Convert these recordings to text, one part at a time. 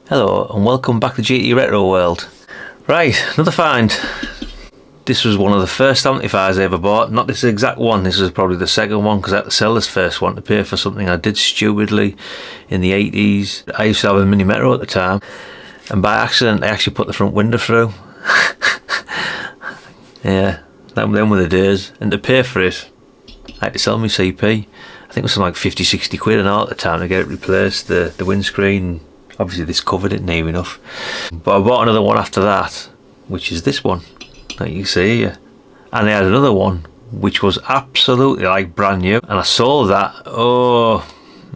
Hello and welcome back to GT Retro World. Right, another find. This was one of the first amplifiers I ever bought. Not this exact one, this was probably the second one because I had to sell this first one to pay for something I did stupidly in the 80s. I used to have a Mini Metro at the time and by accident I actually put the front window through. Yeah, them were the days. And to pay for it, I had to sell me CP. I think it was something like 50-60 quid and all at the time to get it replaced, the windscreen. Obviously this covered it near enough. But I bought another one after that, which is this one that you see here. And I had another one which was absolutely like brand new. And I sold that,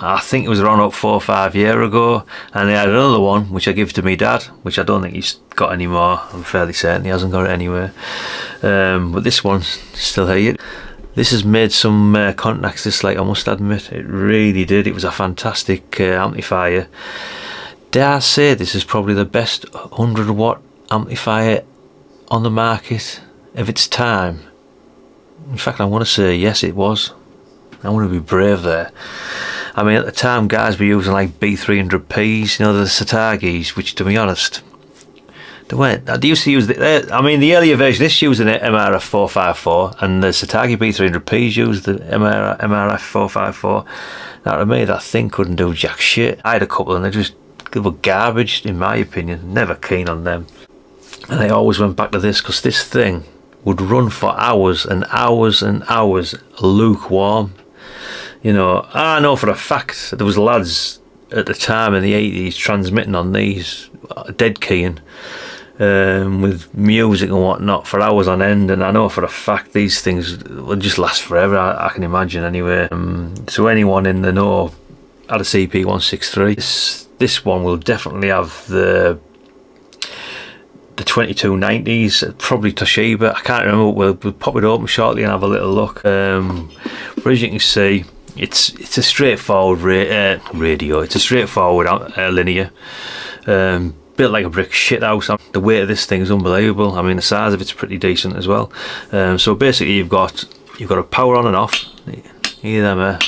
I think it was around about 4 or 5 years ago. And I had another one which I gave to my dad, which I don't think he's got anymore. I'm fairly certain he hasn't got it anywhere. But this one's still here. This has made some contacts, this, like, I must admit. It really did. It was a fantastic amplifier. Dare I say this is probably the best 100 watt amplifier on the market of its time. In fact, I want to say yes, it was. I want to be brave there. I mean, at the time guys were using like B300Ps, you know, the Satagis, which, to be honest, they weren't. They used to use I mean, the earlier version, this used an MRF 454 and the Satagi B300Ps used the MRF 454. Now to me, that thing couldn't do jack shit. I had a couple and they were garbage in my opinion. Never keen on them. And I always went back to this because this thing would run for hours and hours and hours lukewarm. You know, I know for a fact that there was lads at the time in the 80s transmitting on these, dead keying, with music and whatnot for hours on end, and I know for a fact these things will just last forever, I can imagine anyway. So anyone in the know had a CP-163. This one will definitely have the 2290s, probably Toshiba, I can't remember. We'll pop it open shortly and have a little look. But as you can see, it's a straightforward radio. It's a straightforward linear, built like a brick shit house. The weight of this thing is unbelievable. I mean, the size of it's pretty decent as well. So basically you've got a power on and off. Hear them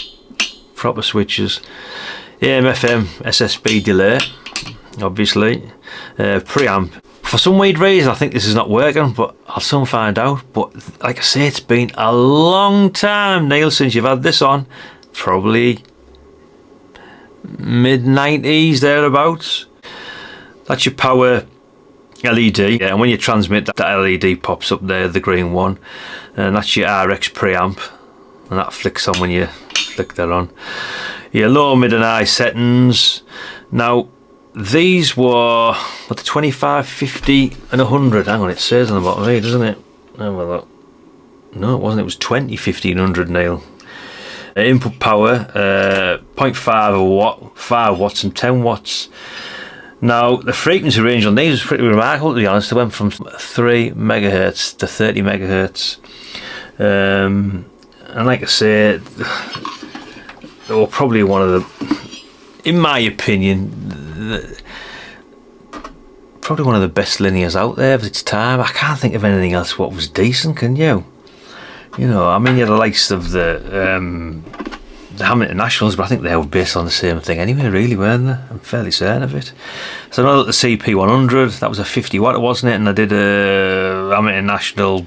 proper switches. AM, FM, SSB delay, obviously, preamp. For some weird reason I think this is not working, but I'll soon find out. But like I say, it's been a long time, Neil, since you've had this on. Probably mid-90s, thereabouts. That's your power LED, yeah, and when you transmit, that LED pops up there, the green one, and that's your RX preamp, and that flicks on when you flick that on. Your low, mid and high settings. Now these were the 25, 50 and 100. Hang on, it says on the bottom here, doesn't it? Have a look. No, it wasn't. It was 20, 50 and 100, Neil. Input power, 0.5 a watt, 5 watts and 10 watts. Now the frequency range on these was pretty remarkable, to be honest. They went from 3 megahertz to 30 megahertz. And like I say, they were probably one of the, in my opinion, probably one of the best linears out there of its time. I can't think of anything else what was decent, can you? You know, I mean, you had the likes of the Hamilton Nationals, but I think they were based on the same thing anyway, really, weren't they? I'm fairly certain of it. So I know that the CP-100, that was a 50 watt, wasn't it? And I did a Hamilton National,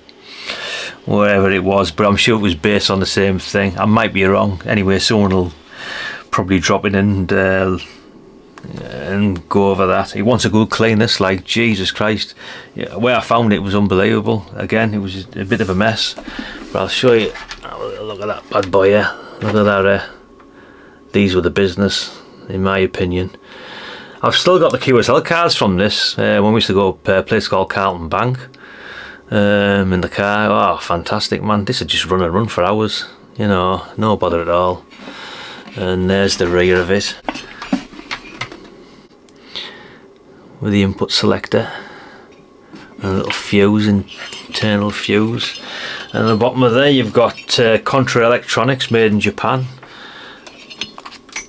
whatever it was, but I'm sure it was based on the same thing. I might be wrong. Anyway, someone will probably drop it in and go over that. It wants a good clean, this, like, Jesus Christ. Yeah, where I found it was unbelievable. Again, it was a bit of a mess, but I'll show you. Oh, look at that bad boy, yeah. Look at that. These were the business, in my opinion. I've still got the QSL cards from this, when we used to go to a place called Carlton Bank, in the car. Oh, fantastic, man. This would just run for hours, you know, no bother at all. And there's the rear of it with the input selector and a little fuse, internal fuse. And at the bottom of there you've got CONTRA electronics, made in Japan.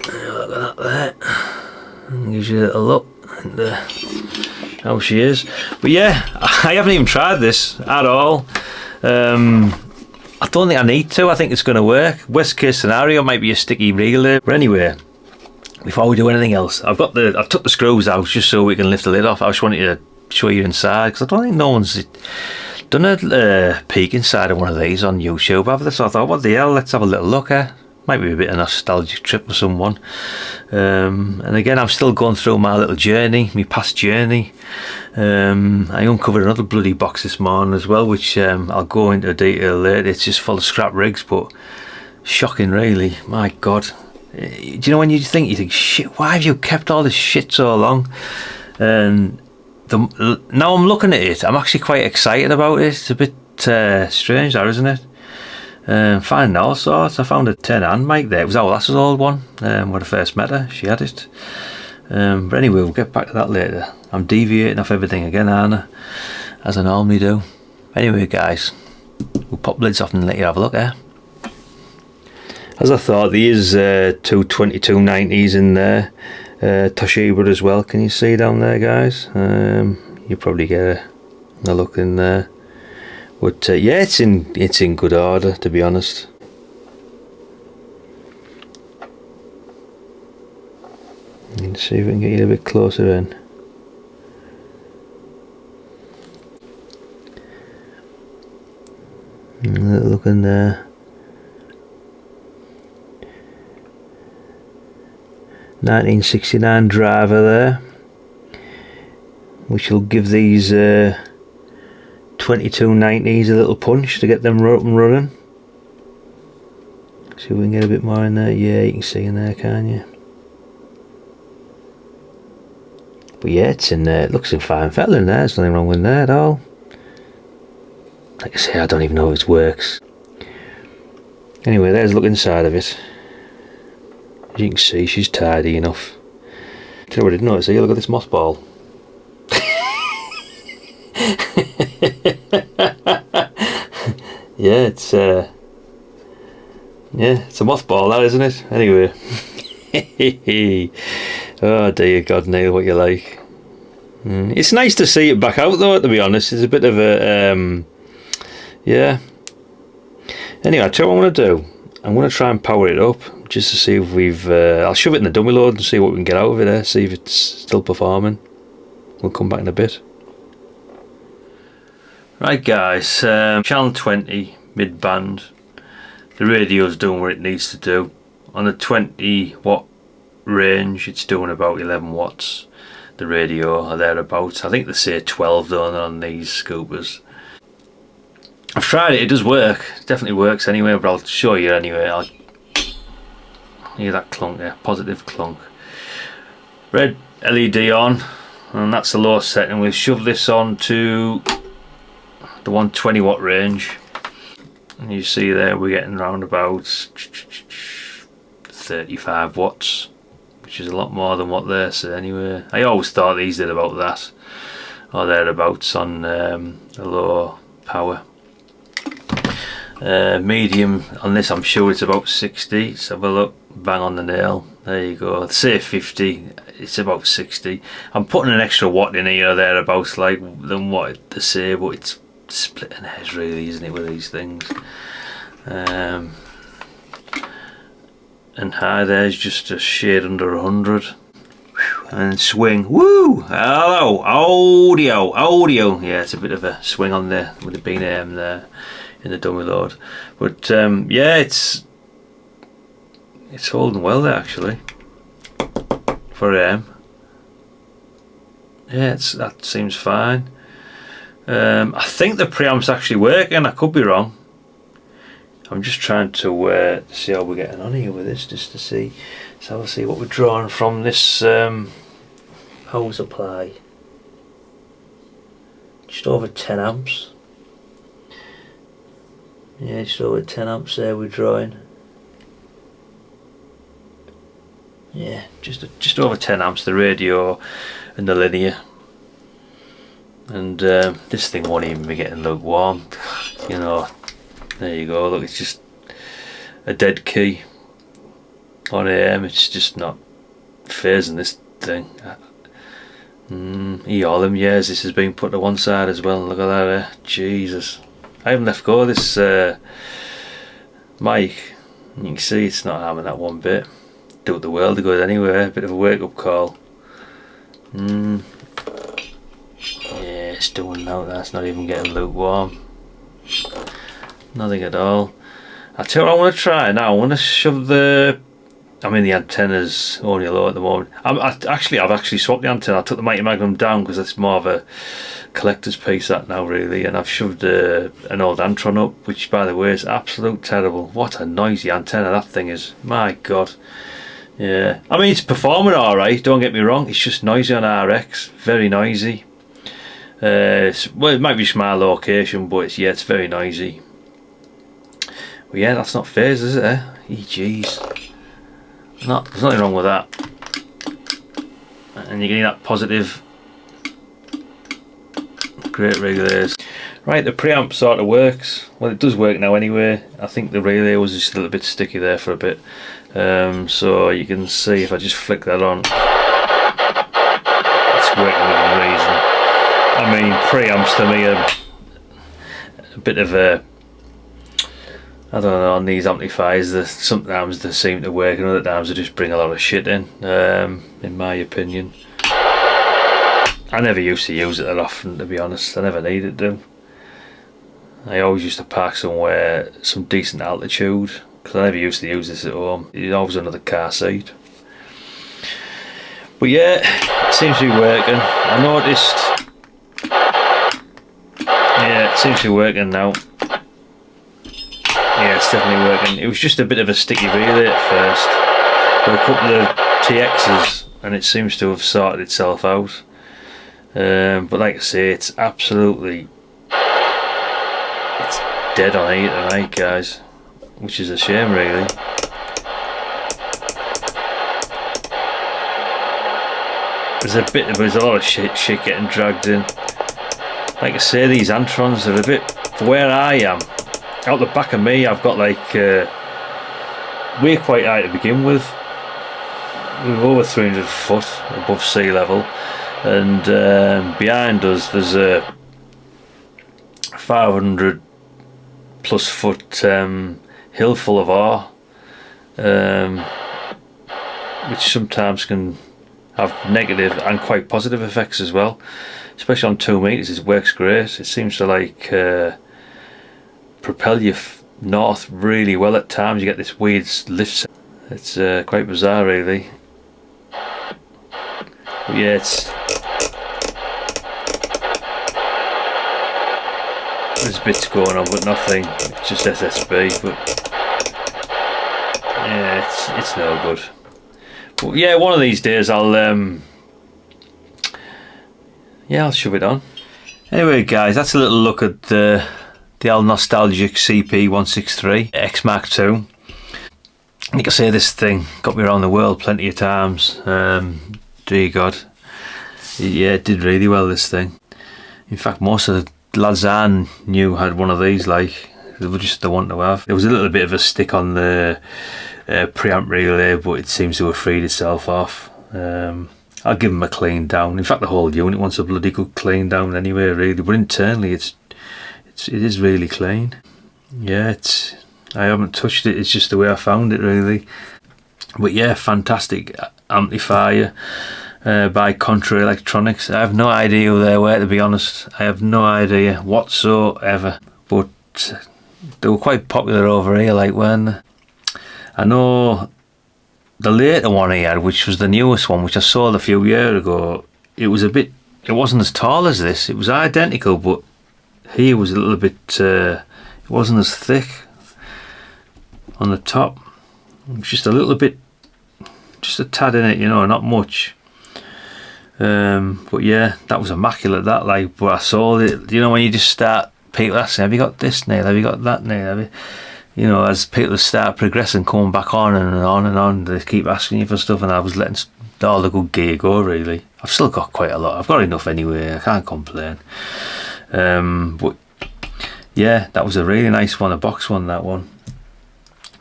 Look at that there. Gives you a little look at how she is. But yeah, I haven't even tried this at all. I don't think I need to. I think it's going to work. Worst case scenario might be a sticky relay. But anyway, before we do anything else, I've took the screws out just so we can lift the lid off. I just wanted to show you inside, because I don't think no one's done a peek inside of one of these on YouTube, have they? So I thought, what the hell, let's have a little look at. Might be a bit of a nostalgic trip for someone. And again, I'm still going through my little journey, my past journey. I uncovered another bloody box this morning as well, which I'll go into detail later. It's just full of scrap rigs, but shocking really. My God. Do you know when you think, shit, why have you kept all this shit so long? And now I'm looking at it, I'm actually quite excited about it. It's a bit strange there, isn't it? Finding all sorts. I found a 10-hand mic there. It was our lass's old one when I first met her. She had it. But anyway, we'll get back to that later. I'm deviating off everything again, aren't I? As I normally do. Anyway, guys, we'll pop lids off and let you have a look, eh? As I thought, there is two 2290s in there. Toshiba as well. Can you see down there, guys? You probably get a look in there. But yeah, it's in good order, to be honest. Let's see if we can get you a bit closer in. Look in there. 1969 driver there, which will give these 2290s a little punch to get them up and running. See if we can get a bit more in there. Yeah, you can see in there, can't you? But yeah, it's in there. It looks in fine fettle in there. There's nothing wrong with that at all. Like I say, I don't even know if it works. Anyway, there's a look inside of it. As you can see, she's tidy enough. Do you know what I didn't notice? Look at this mothball. Yeah, it's a mothball, that, isn't it? Anyway. Oh dear God, Neil, what you like. It's nice to see it back out though, to be honest. It's a bit of a yeah. Anyway, I'll tell you what I'm going to do. I'm going to try and power it up just to see if we've I'll shove it in the dummy load and see what we can get out of it there, see if it's still performing. We'll come back in a bit. Right guys, channel 20 mid band. The radio's doing what it needs to do. On the 20 watt range, it's doing about 11 watts. The radio or thereabouts. I think they say 12 though on these scoopers. I've tried it, it does work. It definitely works anyway, but I'll show you anyway. I'll hear that clunk there, positive clunk. Red LED on, and that's the low setting. We'll shove this on to the 120 watt range. And you see there we're getting around about 35 watts, which is a lot more than what they're saying anyway. I always thought these did about that, or thereabouts on the low power. Medium on this, I'm sure it's about 60. Let's have a look. Bang on the nail. There you go. Say 50, it's about 60. I'm putting an extra watt in here or thereabouts like than what they say, but it's splitting hairs really, isn't it, with these things. And high there's just a shade under 100. And swing, woo! Hello, audio. Yeah, it's a bit of a swing on there with it being AM there in the dummy load, but yeah, it's holding well there actually for AM. Yeah, that seems fine. I think the preamp's actually working. I could be wrong. I'm just trying to see how we're getting on here with this, just to see. So we'll see what we're drawing from this power supply. Just over 10 amps. Yeah, just over 10 amps there we're drawing. Yeah, just over 10 amps, the radio and the linear. And this thing won't even be getting lukewarm. You know, there you go, look, it's just a dead key on AM. It's just not phasing this thing. All them years this has been put to one side as well. Look at that, Jesus. I haven't left go of this mic. You can see it's not having that one bit. do it the world of good anyway. A bit of a wake up call. Yeah, it's doing now. That's not even getting lukewarm. Nothing at all. I tell you what I want to try now. I want to shove the... I mean, the antenna's only low at the moment. I've actually swapped the antenna. I took the Mighty Magnum down because it's more of a collector's piece that now, really. And I've shoved an old Antron up, which, by the way, is absolute terrible. What a noisy antenna that thing is. My God. Yeah. I mean, it's performing alright, don't get me wrong. It's just noisy on RX. Very noisy. Well, it might be just my location, but it's very noisy. But yeah, that's not phase, is it? Jeez. There's nothing wrong with that. And you're getting that positive. Great relays. Right, the preamp sort of works. Well, it does work now anyway. I think the relay was just a little bit sticky there for a bit. So you can see if I just flick that on, it's working within reason. I mean, preamps to me are a bit of a... I don't know, on these amplifiers, sometimes they seem to work and other times they just bring a lot of shit in my opinion. I never used to use it that often, to be honest. I never needed to. I always used to park somewhere, some decent altitude, because I never used to use this at home. It's always under the car seat. But yeah, it seems to be working. I noticed... Yeah, it seems to be working now. Yeah, it's definitely working. It was just a bit of a sticky relay at first. But a couple of TXs and it seems to have sorted itself out. But like I say, it's absolutely... It's dead on here tonight, guys. Which is a shame, really. There's a lot of shit getting dragged in. Like I say, these Antrons are a bit... For where I am, out the back of me, I've got like... we're quite high to begin with. We're over 300 foot above sea level. And behind us, there's a 500 plus foot hill full of ore. Which sometimes can have negative and quite positive effects as well. Especially on 2 meters, it works great. It seems to like propel you north really well at times. You get this weird lift. It's quite bizarre, really. But yeah, there's bits going on, but nothing. It's just SSB, but yeah, it's no good. But yeah, one of these days I'll shove it on. Anyway, guys, that's a little look at the old nostalgic CP-163X Mark II. Like I say, this thing got me around the world plenty of times. Dear God, yeah, it did really well, this thing. In fact, most of the lads I knew had one of these. Like, they were just the one to have. There was a little bit of a stick on the preamp relay, but it seems to have freed itself off. I'll give them a clean down. In fact, the whole unit wants a bloody good clean down anyway, really. But internally, it is really clean. Yeah, I haven't touched it. It's just the way I found it, really. But yeah, fantastic amplifier by CONTRA Electronics. I have no idea who they were, to be honest. I have no idea whatsoever. But they were quite popular over here, like, weren't they? I know the later one he had, which was the newest one, which I sold a few years ago, it wasn't as tall as this. It was identical, but here was a little bit, it wasn't as thick on the top. It was just a little bit, just a tad in it, you know, not much. But yeah, that was immaculate, that, like. But I sold it, you know, when you just start, people asking, have you got this nail, have you got that nail, have you? You know, as people start progressing, coming back on and on and on, they keep asking you for stuff, and I was letting all the good gear go, really. I've still got quite a lot. I've got enough anyway. I can't complain. But yeah, that was a really nice one, a box one, that one.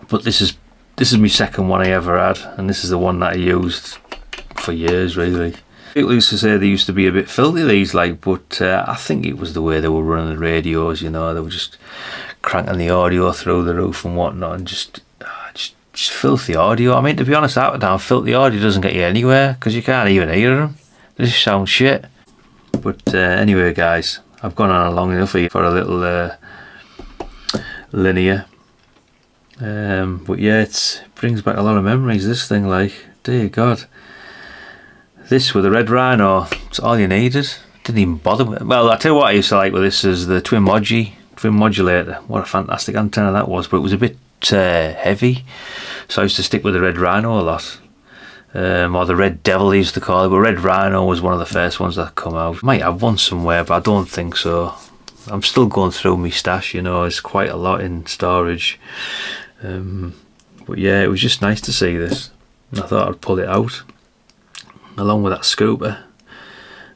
But this is my second one I ever had, and this is the one that I used for years, really. People used to say they used to be a bit filthy, these, like, but I think it was the way they were running the radios, you know. They were just cranking the audio through the roof and whatnot, and just just filthy audio. I mean, to be honest, out down filthy audio doesn't get you anywhere because you can't even hear them. They just sound shit. But anyway, guys, I've gone on long enough here for a little linear. But yeah, it brings back a lot of memories, this thing, like, dear God. This with the red rhino, it's all you needed. Didn't even bother with it. Well, I tell you what I used to like with this is the twin modulator. What a fantastic antenna that was, but it was a bit heavy, so I used to stick with the red rhino a lot. Or the red devil they used to call it, but red rhino was one of the first ones that come out. Might have one somewhere, but I don't think so. I'm still going through my stash, you know, it's quite a lot in storage. But yeah, it was just nice to see this, and I thought I'd pull it out along with that scooper.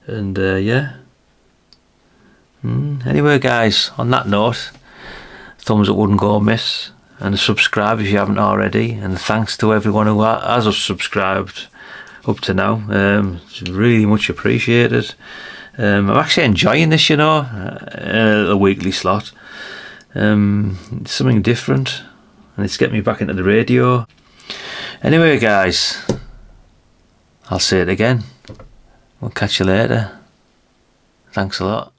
And yeah. Anyway, guys, on that note, thumbs up wouldn't go amiss, and subscribe if you haven't already, and thanks to everyone who has subscribed up to now. It's really much appreciated. I'm actually enjoying this, you know, a weekly slot. It's something different, and it's getting me back into the radio. Anyway, guys, I'll say it again. We'll catch you later. Thanks a lot.